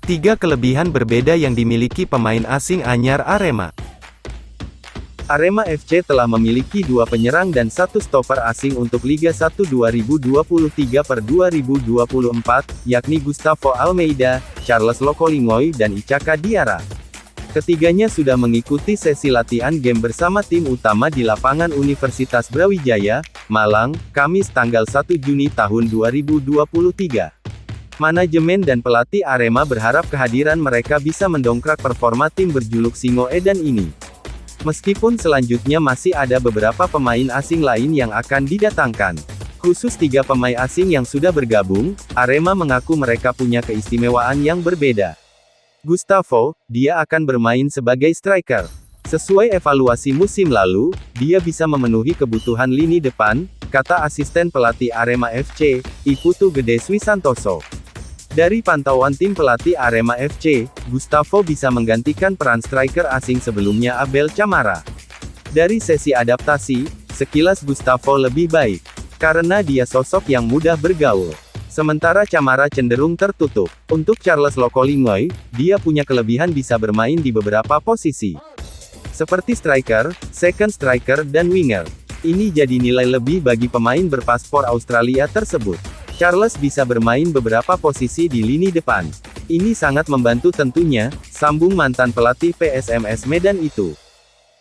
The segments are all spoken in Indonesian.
3 kelebihan berbeda yang dimiliki pemain asing anyar Arema. Arema FC telah memiliki 2 penyerang dan 1 stopper asing untuk Liga 1 2023-2024, yakni Gustavo Almeida, Charles Lokolingoy dan Ichaka Diarra. Ketiganya sudah mengikuti sesi latihan game bersama tim utama di lapangan Universitas Brawijaya, Malang, Kamis tanggal 1 Juni tahun 2023. Manajemen dan pelatih Arema berharap kehadiran mereka bisa mendongkrak performa tim berjuluk Singo Edan ini. Meskipun selanjutnya masih ada beberapa pemain asing lain yang akan didatangkan. Khusus 3 pemain asing yang sudah bergabung, Arema mengaku mereka punya keistimewaan yang berbeda. Gustavo, dia akan bermain sebagai striker. Sesuai evaluasi musim lalu, dia bisa memenuhi kebutuhan lini depan, kata asisten pelatih Arema FC, Iputu Gede Swi Santoso. Dari pantauan tim pelatih Arema FC, Gustavo bisa menggantikan peran striker asing sebelumnya Abel Camara. Dari sesi adaptasi, sekilas Gustavo lebih baik, karena dia sosok yang mudah bergaul. Sementara Camara cenderung tertutup. Untuk Charles Lokolingoy, dia punya kelebihan bisa bermain di beberapa posisi. Seperti striker, second striker dan winger. Ini jadi nilai lebih bagi pemain berpaspor Australia tersebut. Charles bisa bermain beberapa posisi di lini depan. Ini sangat membantu tentunya, sambung mantan pelatih PSMS Medan itu.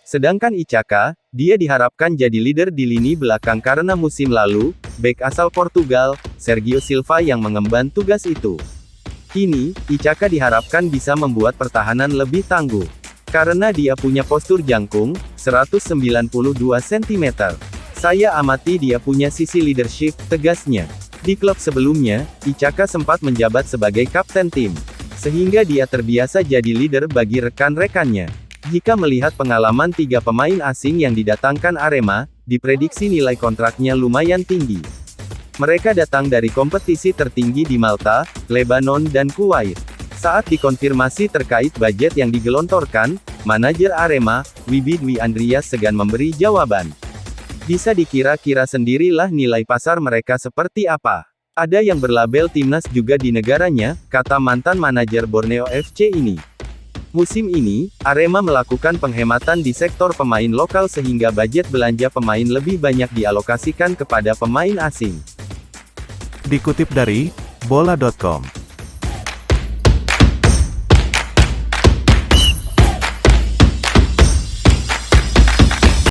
Sedangkan Ichaka, dia diharapkan jadi leader di lini belakang karena musim lalu, bek asal Portugal, Sergio Silva yang mengemban tugas itu. Kini, Ichaka diharapkan bisa membuat pertahanan lebih tangguh. Karena dia punya postur jangkung, 192 cm. Saya amati dia punya sisi leadership, tegasnya. Di klub sebelumnya, Ichaka sempat menjabat sebagai kapten tim. Sehingga dia terbiasa jadi leader bagi rekan-rekannya. Jika melihat pengalaman 3 pemain asing yang didatangkan Arema, diprediksi nilai kontraknya lumayan tinggi. Mereka datang dari kompetisi tertinggi di Malta, Lebanon dan Kuwait. Saat dikonfirmasi terkait budget yang digelontorkan, manajer Arema, Wibi Dwi Andreas segan memberi jawaban. Bisa dikira-kira sendirilah nilai pasar mereka seperti apa. Ada yang berlabel timnas juga di negaranya, kata mantan manajer Borneo FC ini. Musim ini, Arema melakukan penghematan di sektor pemain lokal sehingga budget belanja pemain lebih banyak dialokasikan kepada pemain asing. Dikutip dari bola.com